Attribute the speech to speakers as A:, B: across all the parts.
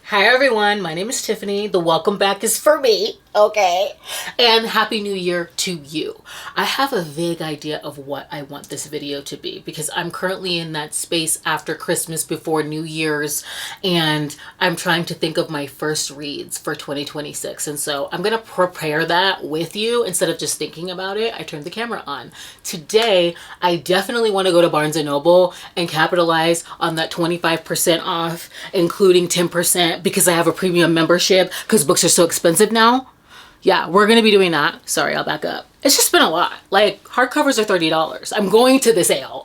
A: Hi everyone, my name is Tiffany. The welcome back is for me, okay? And Happy New Year to you. I have a vague idea of what I want this video to be because I'm currently in that space after Christmas before New Year's, and I'm trying to think of my first reads for 2026. And so I'm gonna prepare that with you instead of just thinking about it. I turned the camera on. Today, I definitely want to go to Barnes & Noble and capitalize on that 25% off, including 10% because I have a premium membership because books are so expensive now. Yeah, we're going to be doing that. Sorry, I'll back up. It's just been a lot. Like, hardcovers are $30. I'm going to the sale.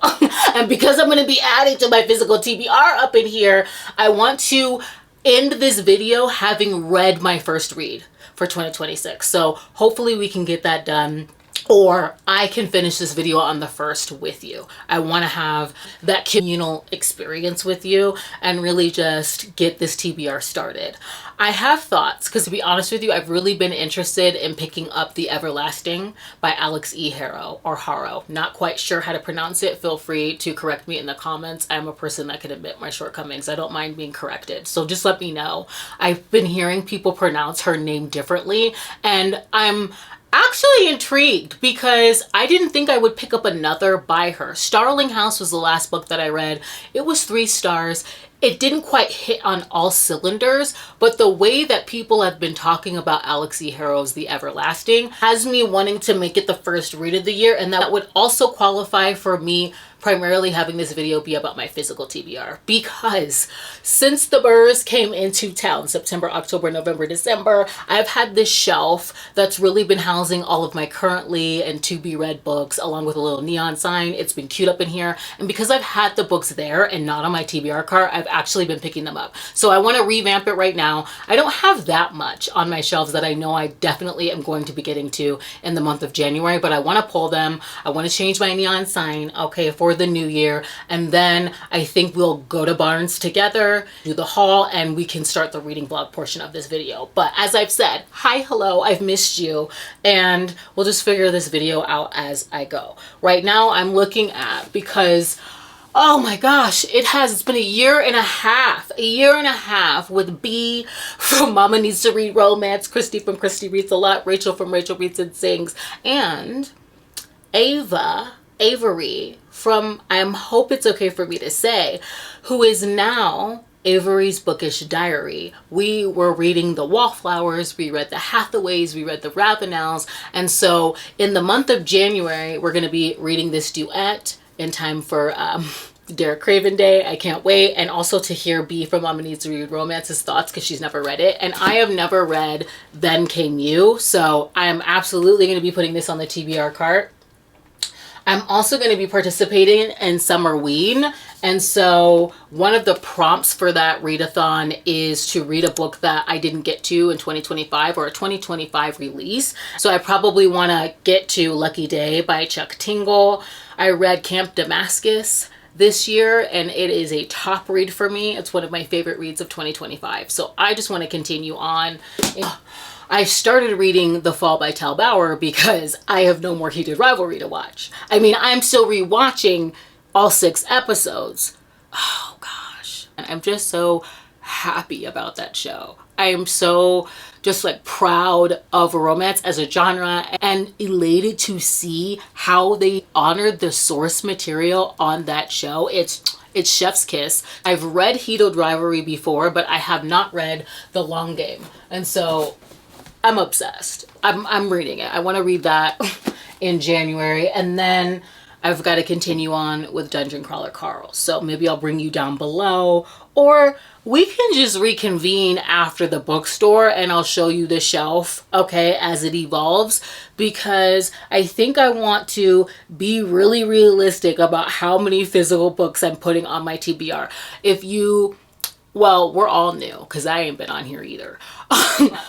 A: And because I'm going to be adding to my physical TBR up in here, I want to end this video having read my first read for 2026. So hopefully we can get that done, or I can finish this video on the first with you. I want to have that communal experience with you and really just get this TBR started. I have thoughts, because to be honest with you, I've really been interested in picking up The Everlasting by Alix Harrow, or Harrow. Not quite sure how to pronounce it. Feel free to correct me in the comments. I'm a person that can admit my shortcomings. I don't mind being corrected. So just let me know. I've been hearing people pronounce her name differently, and I'm actually intrigued because I didn't think I would pick up another by her. Starling House was the last book that I read. It was 3 stars. It didn't quite hit on all cylinders, but the way that people have been talking about Alix Harrow's The Everlasting has me wanting to make it the first read of the year, and that would also qualify for me primarily having this video be about my physical TBR, because since the Burrs came into town, September, October, November, December, I've had this shelf that's really been housing all of my currently and to be read books, along with a little neon sign. It's been cute up in here, and because I've had the books there and not on my TBR cart, I've actually been picking them up. So I want to revamp it right now. I don't have that much on my shelves that I know I definitely am going to be getting to in the month of January, but I want to pull them. I want to change my neon sign, okay, for the new year, and then I think we'll go to Barnes together, do the haul, and we can start the reading vlog portion of this video. But as I've said, hi, hello, I've missed you, and we'll just figure this video out as I go. Right now I'm looking at, because oh my gosh, it's been a year and a half with B from Mama Needs to Read Romance, Christy from Christy Reads a Lot, Rachel from Rachel Reads and Sings, and Avery from, I hope it's okay for me to say, who is now Avery's Bookish Diary. We were reading the Wallflowers, we read the Hathaways, we read the Ravenels, and so in the month of January, we're going to be reading this duet in time for Derek Craven Day. I can't wait. And also to hear B from Mama Needs to Read Romance's thoughts, because she's never read it. And I have never read Then Came You, so I'm absolutely going to be putting this on the TBR cart. I'm also going to be participating in Summerween, and so one of the prompts for that readathon is to read a book that I didn't get to in 2025, or a 2025 release. So I probably want to get to Lucky Day by Chuck Tingle. I read Camp Damascus this year, and it is a top read for me. It's one of my favorite reads of 2025. So I just want to continue on. I started reading The Fall by Tal Bauer because I have no more Heated Rivalry to watch. I mean, I'm still rewatching all 6 episodes. Oh gosh. And I'm just so happy about that show. I am so just like proud of romance as a genre, and elated to see how they honored the source material on that show. It's chef's kiss. I've read Heated Rivalry before, but I have not read The Long Game. And so I'm obsessed. I'm reading it. I want to read that in January, and then I've got to continue on with Dungeon Crawler Carl. So maybe I'll bring you down below, or we can just reconvene after the bookstore and I'll show you the shelf, okay, as it evolves, because I think I want to be really realistic about how many physical books I'm putting on my TBR. Well, we're all new because I ain't been on here either.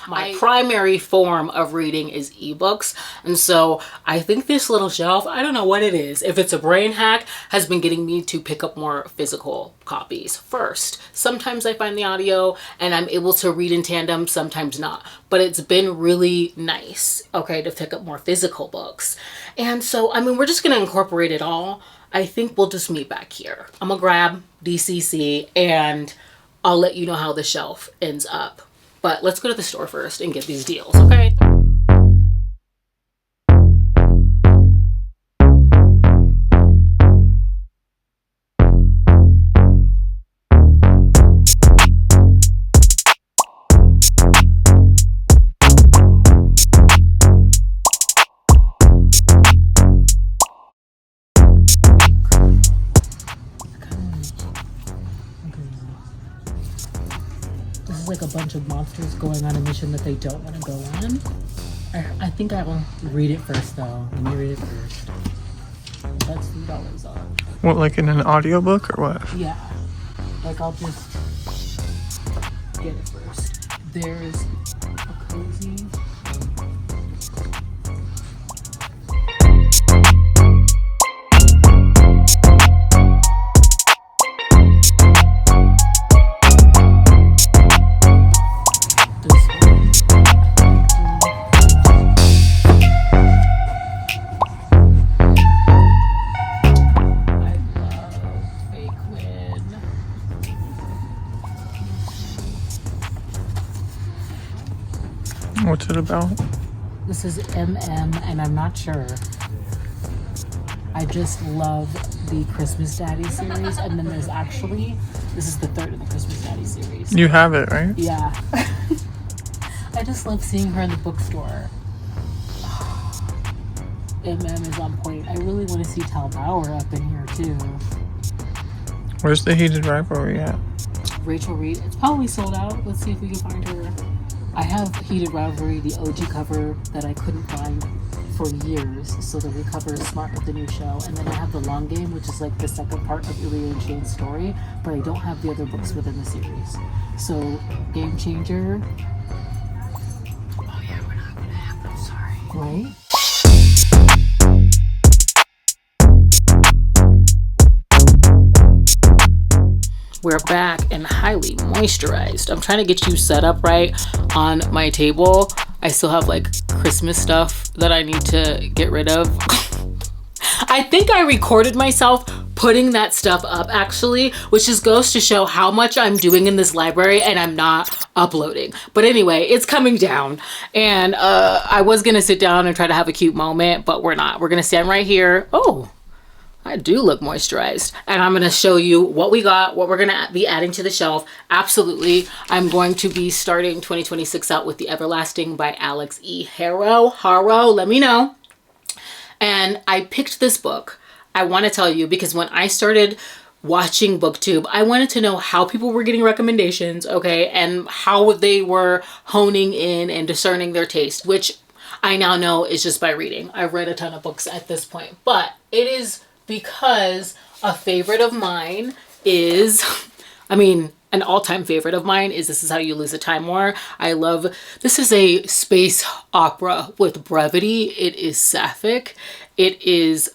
A: My primary form of reading is ebooks. And so I think this little shelf, I don't know what it is, if it's a brain hack, has been getting me to pick up more physical copies first. Sometimes I find the audio and I'm able to read in tandem, sometimes not. But it's been really nice, okay, to pick up more physical books. And so, I mean, we're just going to incorporate it all. I think we'll just meet back here. I'm going to grab DCC and I'll let you know how the shelf ends up. But let's go to the store first and get these deals, okay? This is like a bunch of monsters going on a mission that they don't want to go on. I think I will read it first though. Let me read it first. That's $3 off.
B: What, like in an audiobook or what?
A: Yeah. Like I'll just get it first. There's a cozy.
B: What's it about?
A: This is MM, and I'm not sure. I just love the Christmas Daddy series, and then there's actually, this is the third in the Christmas Daddy series.
B: You have it, right?
A: Yeah. I just love seeing her in the bookstore. MM is on point. I really want to see Tal Bauer up in here too.
B: Where's the Heated Rivalry at?
A: Rachel Reed. It's probably sold out. Let's see if we can find her. I have Heated Rivalry, the OG cover that I couldn't find for years, so the recover is smart with the new show. And then I have The Long Game, which is like the second part of Ilya and Shane's story, but I don't have the other books within the series. So, Game Changer. Oh yeah, we're not gonna have them, sorry. Right? We're back and highly moisturized. I'm trying to get you set up right on my table. I still have like Christmas stuff that I need to get rid of. I think I recorded myself putting that stuff up actually, which just goes to show how much I'm doing in this library and I'm not uploading. But anyway, it's coming down, and I was gonna sit down and try to have a cute moment, but we're not. We're gonna stand right here. Oh, I do look moisturized, and I'm going to show you what we got, what we're going to be adding to the shelf. Absolutely. I'm going to be starting 2026 out with The Everlasting by Alix E. Harrow. Let me know. And I picked this book. I want to tell you because when I started watching BookTube, I wanted to know how people were getting recommendations, okay, and how they were honing in and discerning their taste, which I now know is just by reading. I've read a ton of books at this point, but it is because a favorite of mine is, an all-time favorite of mine is This Is How You Lose a Time War. This is a space opera with brevity. It is sapphic. It is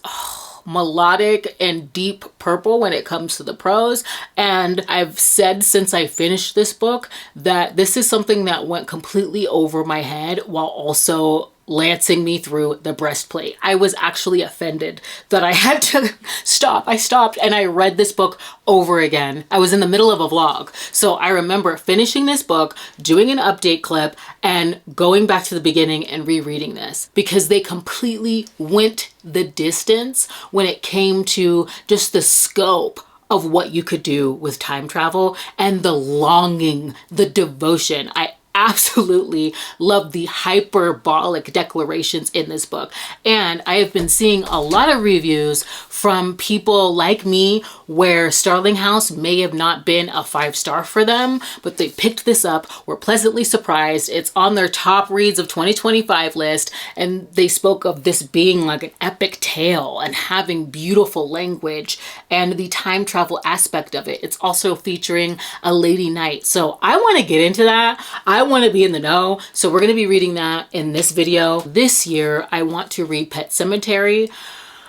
A: melodic and deep purple when it comes to the prose. And I've said since I finished this book that this is something that went completely over my head while also lancing me through the breastplate. I was actually offended that I had to stop. I stopped and I read this book over again. I was in the middle of a vlog. So I remember finishing this book, doing an update clip, and going back to the beginning and rereading this because they completely went the distance when it came to just the scope of what you could do with time travel and the longing, the devotion. I absolutely love the hyperbolic declarations in this book. And I have been seeing a lot of reviews from people like me where Starling House may have not been a 5-star for them, but they picked this up, were pleasantly surprised. It's on their top reads of 2025 list, and they spoke of this being like an epic tale and having beautiful language and the time travel aspect of it. It's also featuring a lady knight. So I want to get into that. I want to be in the know. So we're going to be reading that in this video. This year, I want to read Pet Sematary.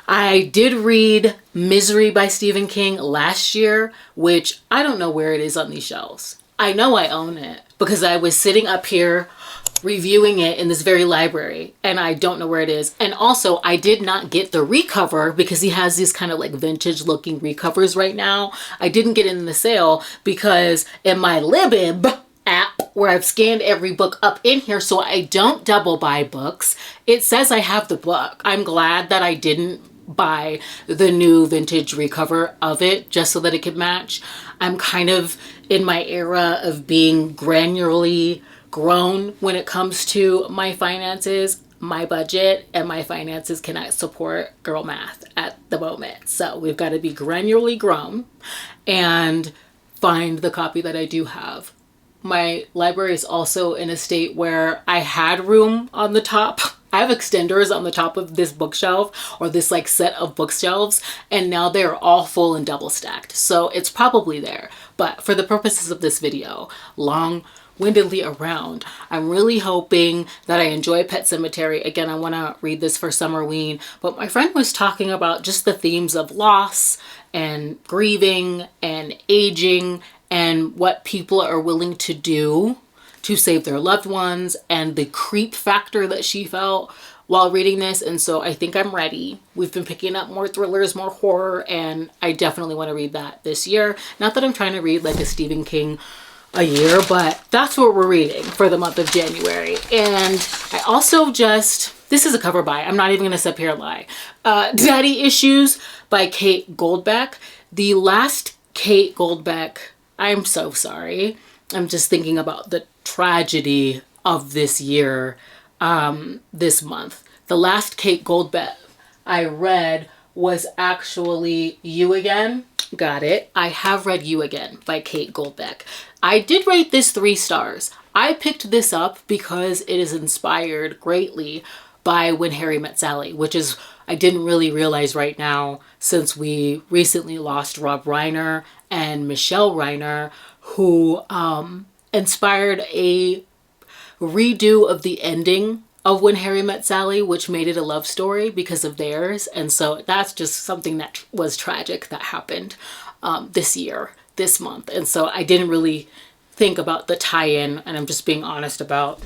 A: I did read Misery by Stephen King last year, which I don't know where it is on these shelves. I know I own it because I was sitting up here reviewing it in this very library, and I don't know where it is. And also, I did not get the recover because he has these kind of like vintage looking recovers right now. I didn't get it in the sale because in my Libib app, where I've scanned every book up in here so I don't double buy books, it says I have the book. I'm glad that I didn't buy the new vintage recover of it just so that it could match. I'm kind of in my era of being granularly grown when it comes to my finances. My budget and my finances cannot support girl math at the moment. So we've got to be granularly grown and find the copy that I do have. My library is also in a state where I had room on the top. I have extenders on the top of this bookshelf, or this like set of bookshelves, and now they're all full and double stacked. So it's probably there. But for the purposes of this video, long-windedly around, I'm really hoping that I enjoy Pet Sematary. Again, I want to read this for Summerween, but my friend was talking about just the themes of loss and grieving and aging and what people are willing to do to save their loved ones, and the creep factor that she felt while reading this. And so I think I'm ready. We've been picking up more thrillers, more horror, and I definitely want to read that this year. Not that I'm trying to read like a Stephen King a year, but that's what we're reading for the month of January. And I also this is a cover by, I'm not even going to sit here and lie, Daddy Issues by Kate Goldbeck. The last Kate Goldbeck, I'm so sorry. I'm just thinking about the tragedy of this year, this month. The last Kate Goldbeck I read was actually You Again. Got it. I have read You Again by Kate Goldbeck. I did rate this 3 stars. I picked this up because it is inspired greatly by When Harry Met Sally, which is, I didn't really realize right now, since we recently lost Rob Reiner and Michelle Reiner, who inspired a redo of the ending of When Harry Met Sally, which made it a love story because of theirs. And so that's just something that was tragic that happened this year, this month. And so I didn't really think about the tie-in, and I'm just being honest about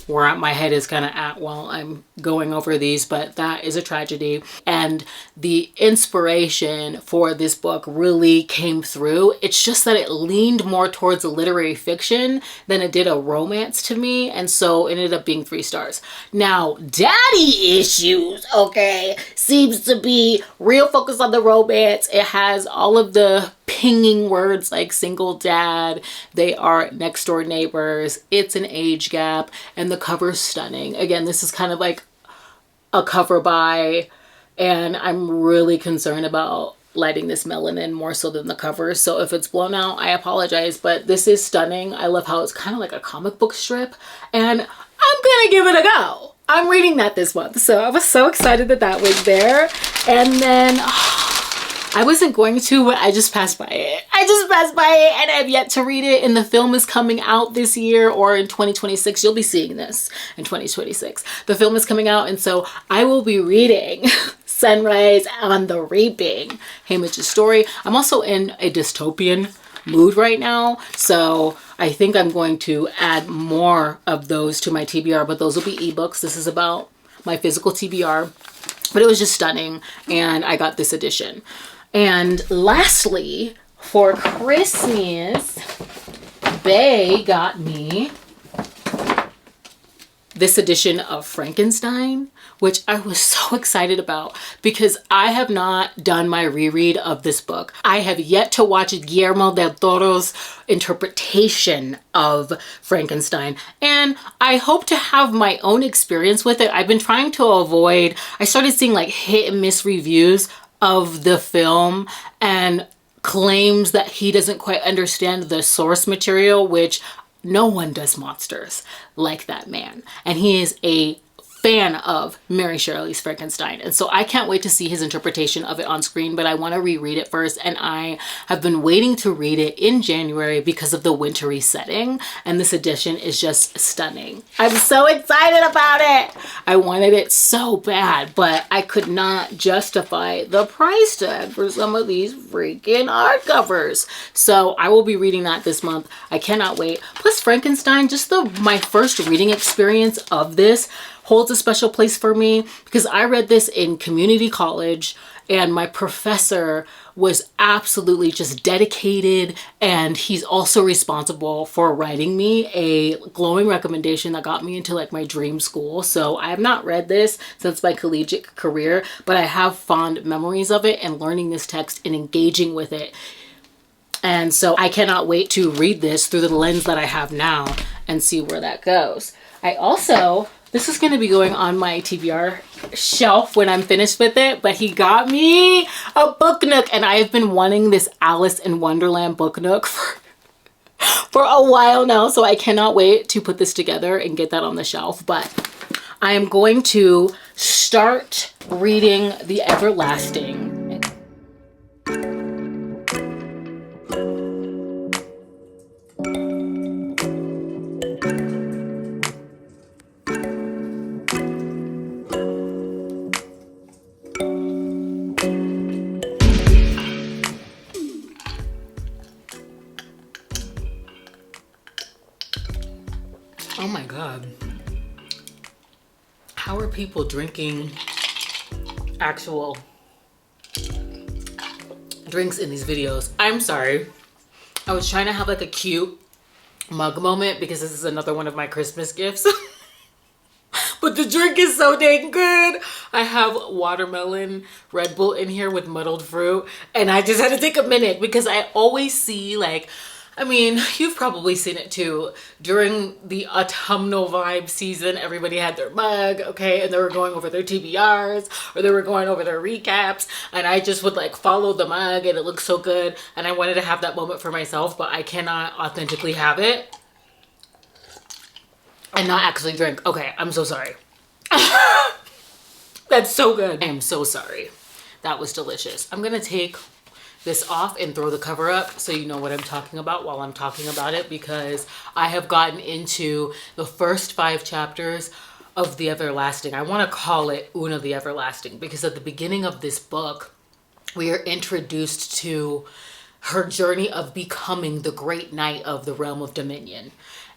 A: where my head is kind of at while I'm going over these, but that is a tragedy. And the inspiration for this book really came through. It's just that it leaned more towards a literary fiction than it did a romance to me, and so it ended up being 3 stars. Now, Daddy Issues, okay, seems to be real focused on the romance. It has all of the pinging words like single dad, they are next door neighbors, it's an age gap, and the cover's stunning. Again, this is kind of like a cover by, and I'm really concerned about lighting this melanin more so than the cover. So if it's blown out, I apologize, but this is stunning. I love how it's kind of like a comic book strip, and I'm gonna give it a go. I'm reading that this month, so I was so excited that that was there. And then I wasn't going to, but I just passed by it. I just passed by it, and I've yet to read it. And the film is coming out this year, or in 2026. You'll be seeing this in 2026. The film is coming out, and so I will be reading Sunrise on the Reaping, Hamich's story. I'm also in a dystopian mood right now, so I think I'm going to add more of those to my TBR, but those will be ebooks. This is about my physical TBR, but it was just stunning, and I got this edition. And lastly, for Christmas, Bae got me this edition of Frankenstein, which I was so excited about because I have not done my reread of this book. I have yet to watch Guillermo del Toro's interpretation of Frankenstein, and I hope to have my own experience with it. I've been trying to avoid, I started seeing like hit and miss reviews of the film and claims that he doesn't quite understand the source material, which no one does monsters like that man. And he is a fan of Mary Shelley's Frankenstein. And so I can't wait to see his interpretation of it on screen, but I want to reread it first. And I have been waiting to read it in January because of the wintry setting. And this edition is just stunning. I'm so excited about it. I wanted it so bad, but I could not justify the price tag for some of these freaking hardcovers. So I will be reading that this month. I cannot wait. Plus Frankenstein, just my first reading experience of this holds a special place for me because I read this in community college and my professor was absolutely just dedicated, and he's also responsible for writing me a glowing recommendation that got me into like my dream school. So I have not read this since my collegiate career, but I have fond memories of it and learning this text and engaging with it. And so I cannot wait to read this through the lens that I have now and see where that goes. This is going to be going on my TBR shelf when I'm finished with it, but he got me a book nook, and I have been wanting this Alice in Wonderland book nook for a while now, so I cannot wait to put this together and get that on the shelf. But I am going to start reading The Everlasting. Oh my God. How are people drinking actual drinks in these videos? I'm sorry. I was trying to have like a cute mug moment because this is another one of my Christmas gifts. But the drink is so dang good. I have watermelon Red Bull in here with muddled fruit. And I just had to take a minute because I always see like, I mean, you've probably seen it too. During the autumnal vibe season, everybody had their mug, okay? And they were going over their TBRs or they were going over their recaps. And I just would like follow the mug and it looked so good. And I wanted to have that moment for myself, but I cannot authentically have it and not actually drink. Okay, I'm so sorry. That's so good. I am so sorry. That was delicious. I'm gonna take this off and throw the cover up so you know what I'm talking about while I'm talking about it, because I have gotten into the first 5 chapters of The Everlasting. I want to call it Una the Everlasting because at the beginning of this book, we are introduced to her journey of becoming the great knight of the realm of Dominion.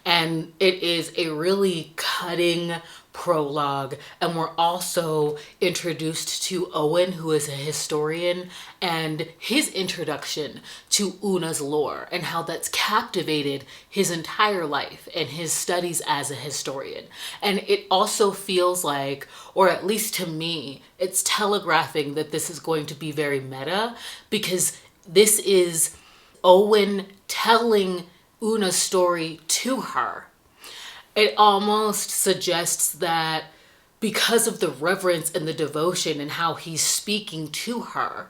A: And it is a really cutting prologue, and we're also introduced to Owen, who is a historian, and his introduction to Una's lore and how that's captivated his entire life and his studies as a historian. And it also feels like, or at least to me, it's telegraphing that this is going to be very meta, because this is Owen telling Una's story to her. It almost suggests that because of the reverence and the devotion and how he's speaking to her,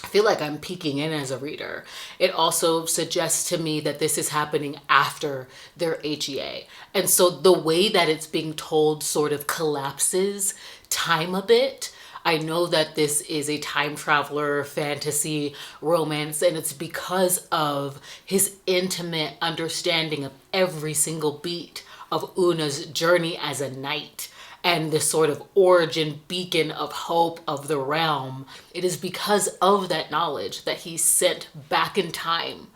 A: I feel like I'm peeking in as a reader. It also suggests to me that this is happening after their HEA. And so the way that it's being told sort of collapses time a bit. I know that this is a time traveler fantasy romance, and it's because of his intimate understanding of every single beat of Una's journey as a knight and this sort of origin beacon of hope of the realm. It is because of that knowledge that he's sent back in time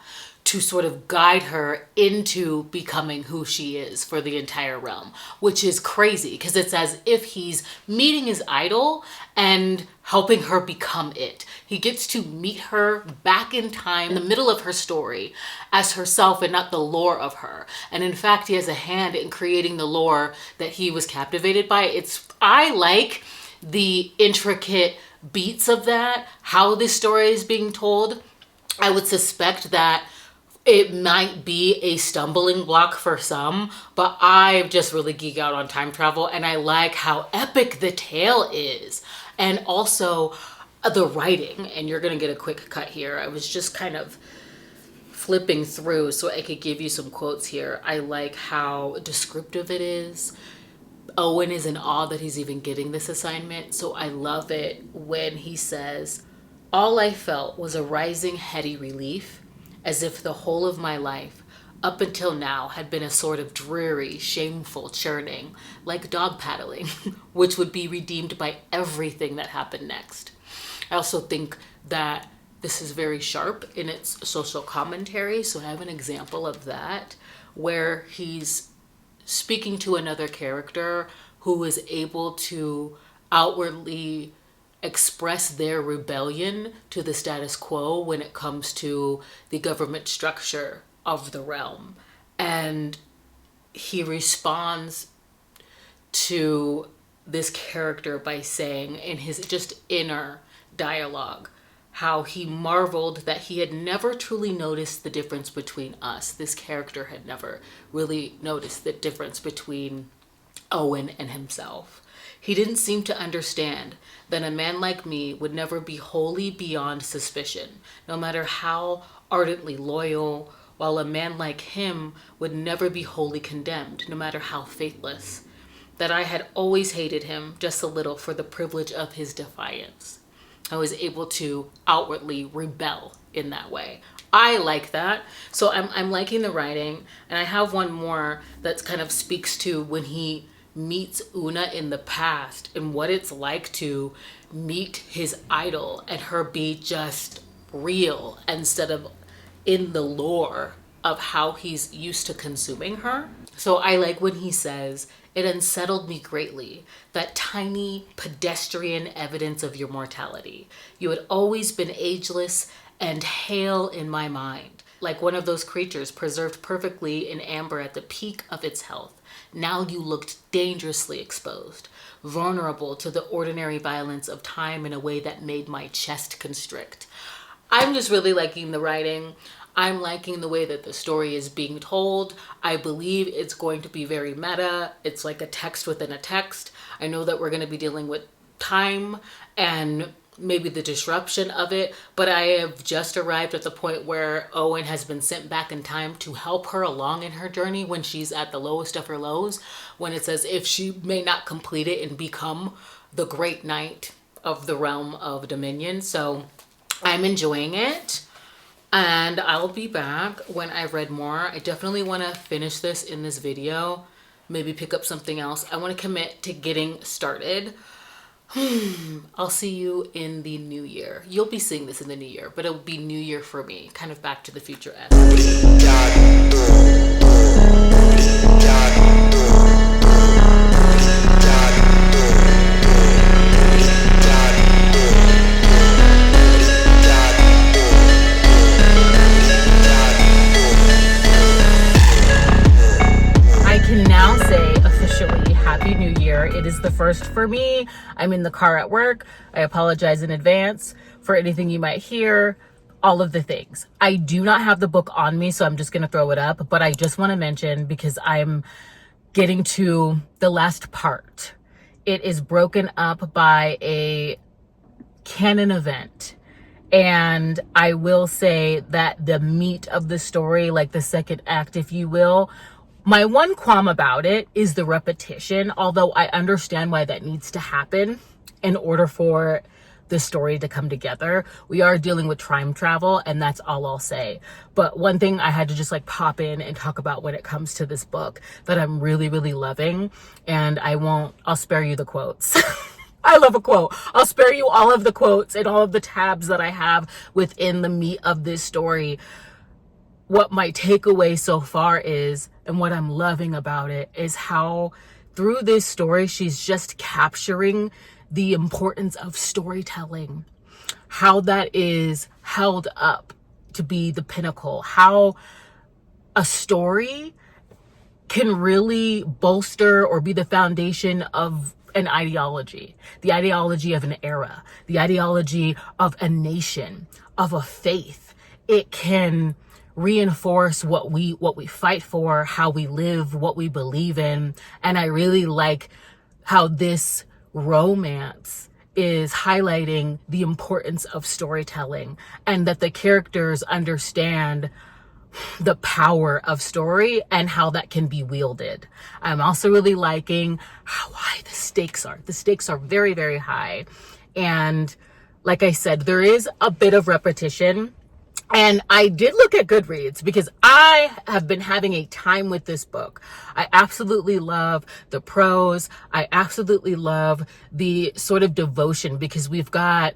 A: to sort of guide her into becoming who she is for the entire realm, which is crazy because it's as if he's meeting his idol and helping her become it. He gets to meet her back in time in the middle of her story as herself and not the lore of her. And in fact, he has a hand in creating the lore that he was captivated by. I like the intricate beats of that, how this story is being told. I would suspect that it might be a stumbling block for some, but I just really geek out on time travel, and I like how epic the tale is. And also the writing, and you're gonna get a quick cut here. I was just kind of flipping through so I could give you some quotes here. I like how descriptive it is. Owen is in awe that he's even getting this assignment. So I love it when he says, all I felt was a rising heady relief, as if the whole of my life, up until now, had been a sort of dreary, shameful churning, like dog paddling, which would be redeemed by everything that happened next. I also think that this is very sharp in its social commentary. So I have an example of that where he's speaking to another character who is able to outwardly express their rebellion to the status quo when it comes to the government structure of the realm. And he responds to this character by saying in his just inner dialogue how he marveled that he had never truly noticed the difference between us. This character had never really noticed the difference between Owen and himself. He didn't seem to understand that a man like me would never be wholly beyond suspicion, no matter how ardently loyal, while a man like him would never be wholly condemned, no matter how faithless. That I had always hated him just a little for the privilege of his defiance. I was able to outwardly rebel in that way. I like that. So I'm liking the writing. And I have one more that kind of speaks to when he meets Una in the past and what it's like to meet his idol and her be just real instead of in the lore of how he's used to consuming her. So I like when he says, it unsettled me greatly, that tiny pedestrian evidence of your mortality. You had always been ageless and hale in my mind, like one of those creatures preserved perfectly in amber at the peak of its health. Now you looked dangerously exposed, vulnerable to the ordinary violence of time in a way that made my chest constrict. I'm just really liking the writing. I'm liking the way that the story is being told. I believe it's going to be very meta. It's like a text within a text. I know that we're going to be dealing with time and maybe the disruption of it, but I have just arrived at the point where Owen has been sent back in time to help her along in her journey when she's at the lowest of her lows, when it says if she may not complete it and become the great knight of the realm of Dominion. So I'm enjoying it. And I'll be back when I've read more. I definitely want to finish this in this video. Maybe pick up something else. I want to commit to getting started. I'll see you in the new year. You'll be seeing this in the new year, but it'll be new year for me. Kind of Back to the Future-esque. It is the first for me. I'm in the car at work. I apologize in advance for anything you might hear, all of the things. I do not have the book on me, so I'm just going to throw it up. But I just want to mention, because I'm getting to the last part, it is broken up by a canon event. And I will say that the meat of the story, like the second act, if you will, my one qualm about it is the repetition, although I understand why that needs to happen in order for the story to come together. We are dealing with time travel, and that's all I'll say. But one thing I had to just like pop in and talk about when it comes to this book that I'm really, really loving, and I'll spare you the quotes. I love a quote. I'll spare you all of the quotes and all of the tabs that I have within the meat of this story. What my takeaway so far is, and what I'm loving about it, is how through this story, she's just capturing the importance of storytelling, how that is held up to be the pinnacle, how a story can really bolster or be the foundation of an ideology, the ideology of an era, the ideology of a nation, of a faith. It can reinforce what we fight for, how we live, what we believe in. And I really like how this romance is highlighting the importance of storytelling, and that the characters understand the power of story and how that can be wielded. I'm also really liking how high the stakes are. The stakes are very, very high. And like I said, there is a bit of repetition. And I did look at Goodreads because I have been having a time with this book. I absolutely love the prose. I absolutely love the sort of devotion, because we've got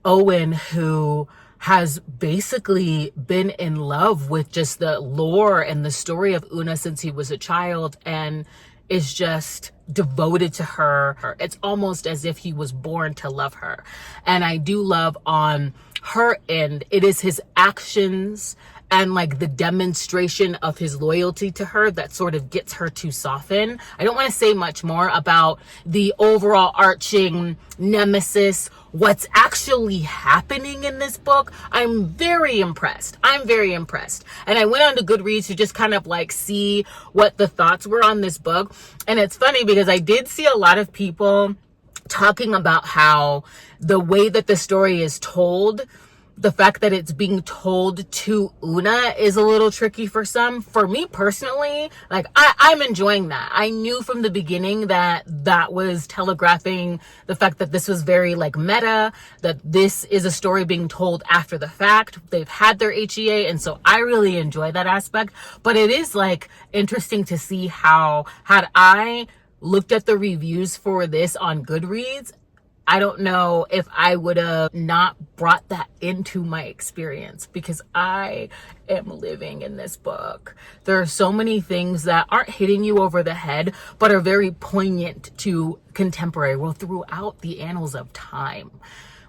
A: Owen, who has basically been in love with just the lore and the story of Una since he was a child, and is just devoted to her. It's almost as if he was born to love her. And I do love on her end, it is his actions and like the demonstration of his loyalty to her that sort of gets her to soften. I don't want to say much more about the overall arching nemesis, what's actually happening in this book. I'm very impressed. And I went on to Goodreads to just kind of like see what the thoughts were on this book. And it's funny because I did see a lot of people talking about how the way that the story is told, the fact that it's being told to Una is a little tricky for some. For me personally, like I'm enjoying that. I knew from the beginning that that was telegraphing the fact that this was very like meta, that this is a story being told after the fact. They've had their HEA, and so I really enjoy that aspect. But it is like interesting to see how, had I looked at the reviews for this on Goodreads, I don't know if I would have not brought that into my experience, because I am living in this book. There are so many things that aren't hitting you over the head, but are very poignant to contemporary, well, throughout the annals of time.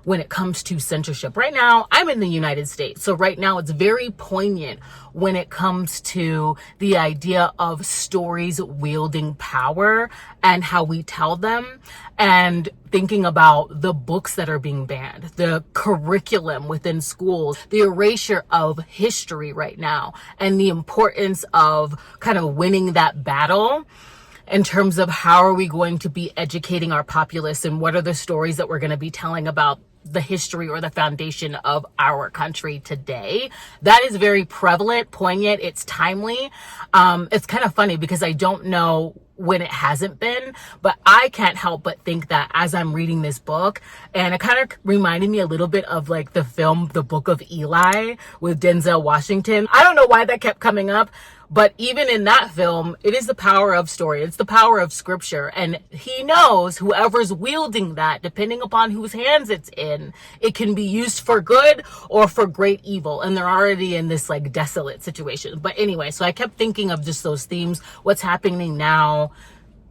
A: When it comes to censorship. Right now, I'm in the United States. So right now it's very poignant when it comes to the idea of stories wielding power and how we tell them, and thinking about the books that are being banned, the curriculum within schools, the erasure of history right now, and the importance of kind of winning that battle in terms of how are we going to be educating our populace, and what are the stories that we're going to be telling about the history or the foundation of our country today. That is very prevalent, poignant, it's timely. It's kind of funny because I don't know when it hasn't been, but I can't help but think that as I'm reading this book, and it kind of reminded me a little bit of like the film The Book of Eli with Denzel Washington. I don't know why that kept coming up, but even in that film, it is the power of story. It's the power of scripture. And he knows whoever's wielding that, depending upon whose hands it's in, it can be used for good or for great evil. And they're already in this like desolate situation. But anyway, so I kept thinking of just those themes, what's happening now,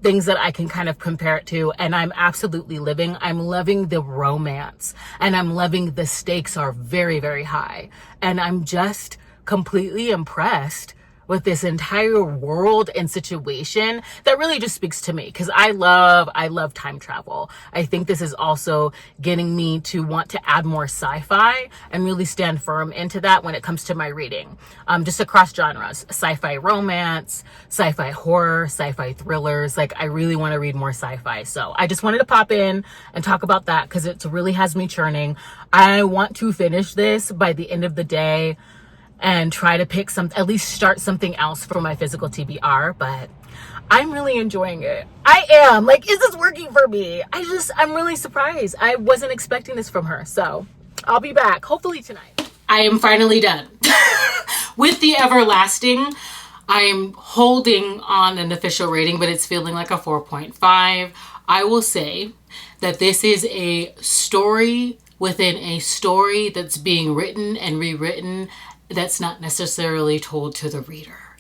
A: things that I can kind of compare it to. And I'm absolutely living. I'm loving the romance, and I'm loving the stakes are very, very high. And I'm just completely impressed with this entire world and situation that really just speaks to me, because I love time travel. I think this is also getting me to want to add more sci-fi and really stand firm into that when it comes to my reading. Just across genres, sci-fi romance, sci-fi horror, sci-fi thrillers. Like I really want to read more sci-fi. So I just wanted to pop in and talk about that because it really has me churning. I want to finish this by the end of the day and try to pick at least start something else for my physical TBR, but I'm really enjoying it. I am. Like, is this working for me? I'm really surprised. I wasn't expecting this from her, so I'll be back, hopefully tonight. I am finally done. With The Everlasting, I am holding on an official rating, but it's feeling like a 4.5. I will say that this is a story within a story that's being written and rewritten that's not necessarily told to the reader.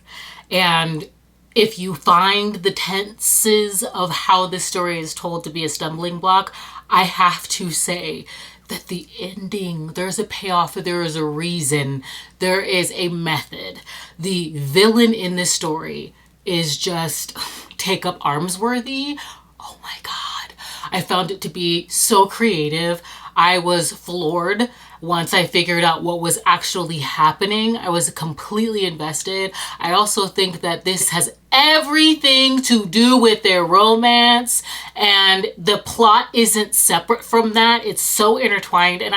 A: And if you find the tenses of how this story is told to be a stumbling block, I have to say that the ending, there's a payoff, there is a reason, there is a method. The villain in this story is just take up arms worthy. Oh my God. I found it to be so creative. I was floored once I figured out what was actually happening. I was completely invested. I also think that this has everything to do with their romance, and the plot isn't separate from that. It's so intertwined, and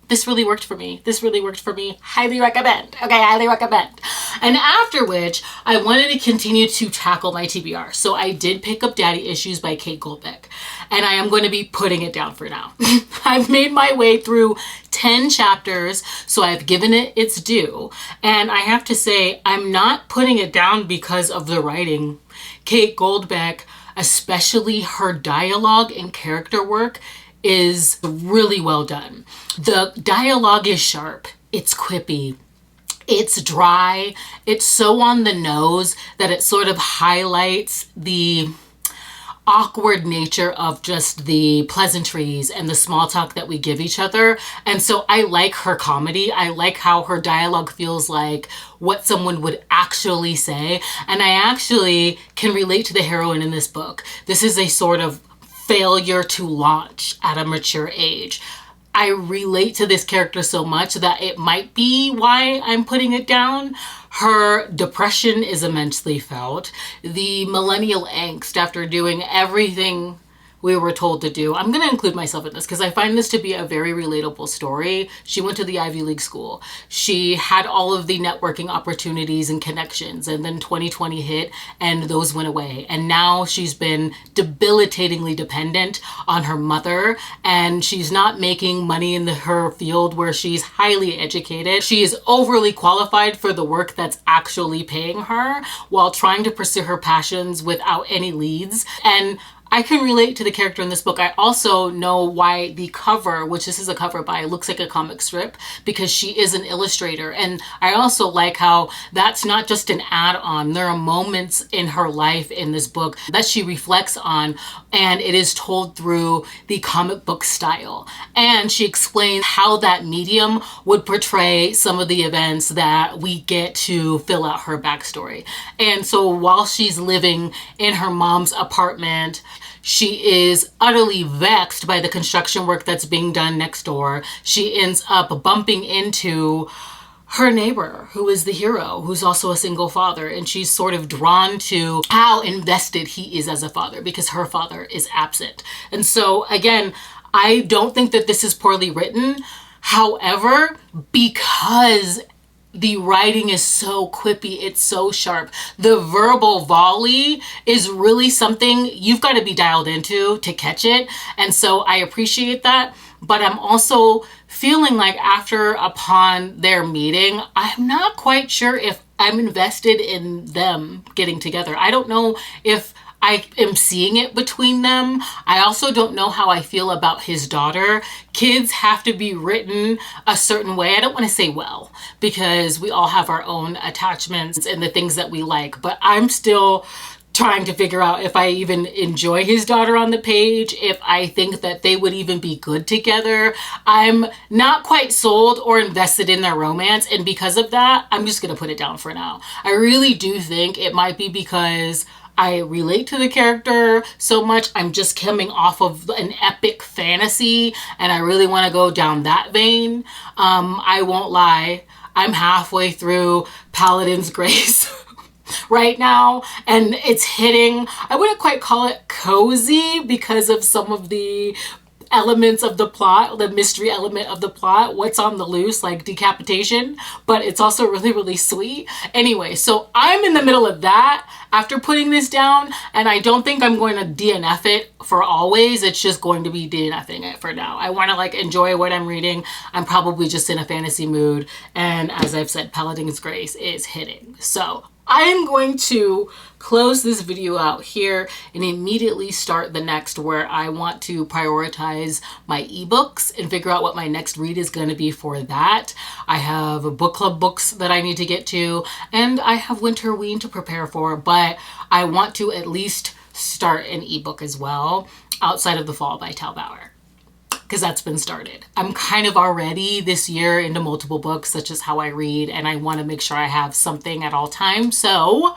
A: this this really worked for me. This really worked for me. Highly recommend. Okay, highly recommend. And after which, I wanted to continue to tackle my TBR. So I did pick up Daddy Issues by Kate Goldbeck. And I am going to be putting it down for now. I've made my way through 10 chapters, so I've given it its due. And I have to say, I'm not putting it down because of the writing. Kate Goldbeck, especially her dialogue and character work, is really well done. The dialogue is sharp, it's quippy, it's dry, it's so on the nose that it sort of highlights the awkward nature of just the pleasantries and the small talk that we give each other. And so I like her comedy. I like how her dialogue feels like what someone would actually say. And I actually can relate to the heroine in this book. This is a sort of failure to launch at a mature age. I relate to this character so much that it might be why I'm putting it down. Her depression is immensely felt. The millennial angst after doing everything we were told to do. I'm going to include myself in this because I find this to be a very relatable story. She went to the Ivy League school. She had all of the networking opportunities and connections, and then 2020 hit and those went away. And now she's been debilitatingly dependent on her mother, and she's not making money in her field where she's highly educated. She is overly qualified for the work that's actually paying her while trying to pursue her passions without any leads. And I can relate to the character in this book. I also know why the cover, which this is a cover by, looks like a comic strip, because she is an illustrator. And I also like how that's not just an add-on. There are moments in her life in this book that she reflects on, and it is told through the comic book style. And she explains how that medium would portray some of the events that we get to fill out her backstory. And so while she's living in her mom's apartment, she is utterly vexed by the construction work that's being done next door. She ends up bumping into her neighbor, who is the hero, who's also a single father. And she's sort of drawn to how invested he is as a father because her father is absent. And so again, I don't think that this is poorly written. However, because the writing is so quippy, it's so sharp, the verbal volley is really something you've got to be dialed into to catch it. And so I appreciate that. But I'm also feeling like upon their meeting, I'm not quite sure if I'm invested in them getting together. I don't know if I am seeing it between them. I also don't know how I feel about his daughter. Kids have to be written a certain way. I don't want to say well, because we all have our own attachments and the things that we like, but I'm still trying to figure out if I even enjoy his daughter on the page, if I think that they would even be good together. I'm not quite sold or invested in their romance, and because of that, I'm just gonna put it down for now. I really do think it might be because I relate to the character so much. I'm just coming off of an epic fantasy and I really want to go down that vein. I won't lie, I'm halfway through Paladin's Grace right now, and it's hitting, I wouldn't quite call it cozy because of some of the elements of the plot, the mystery element of the plot, what's on the loose, like decapitation, but it's also really, really sweet. Anyway, so I'm in the middle of that after putting this down, and I don't think I'm going to DNF it for always. It's just going to be DNFing it for now. I want to enjoy what I'm reading. I'm probably just in a fantasy mood, and as I've said, Paladin's Grace is hitting. So I am going to close this video out here and immediately start the next, where I want to prioritize my ebooks and figure out what my next read is going to be for that. I have book club books that I need to get to, and I have Winterween to prepare for, but I want to at least start an ebook as well, outside of The Fall by Tal Bauer, because that's been started. I'm kind of already this year into multiple books, such as how I read, and I want to make sure I have something at all times. So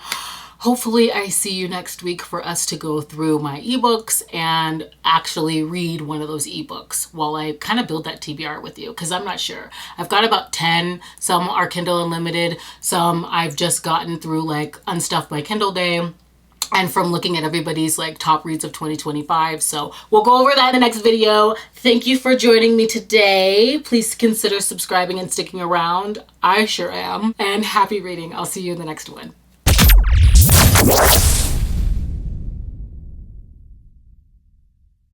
A: hopefully I see you next week for us to go through my ebooks and actually read one of those ebooks while I kind of build that TBR with you, because I'm not sure. I've got about 10. Some are Kindle Unlimited. Some I've just gotten through Unstuffed by Kindle Day. and from looking at everybody's like top reads of 2025. So we'll go over that in the next video. Thank you for joining me today. Please consider subscribing and sticking around. I sure am. And happy reading. I'll see you in the next one.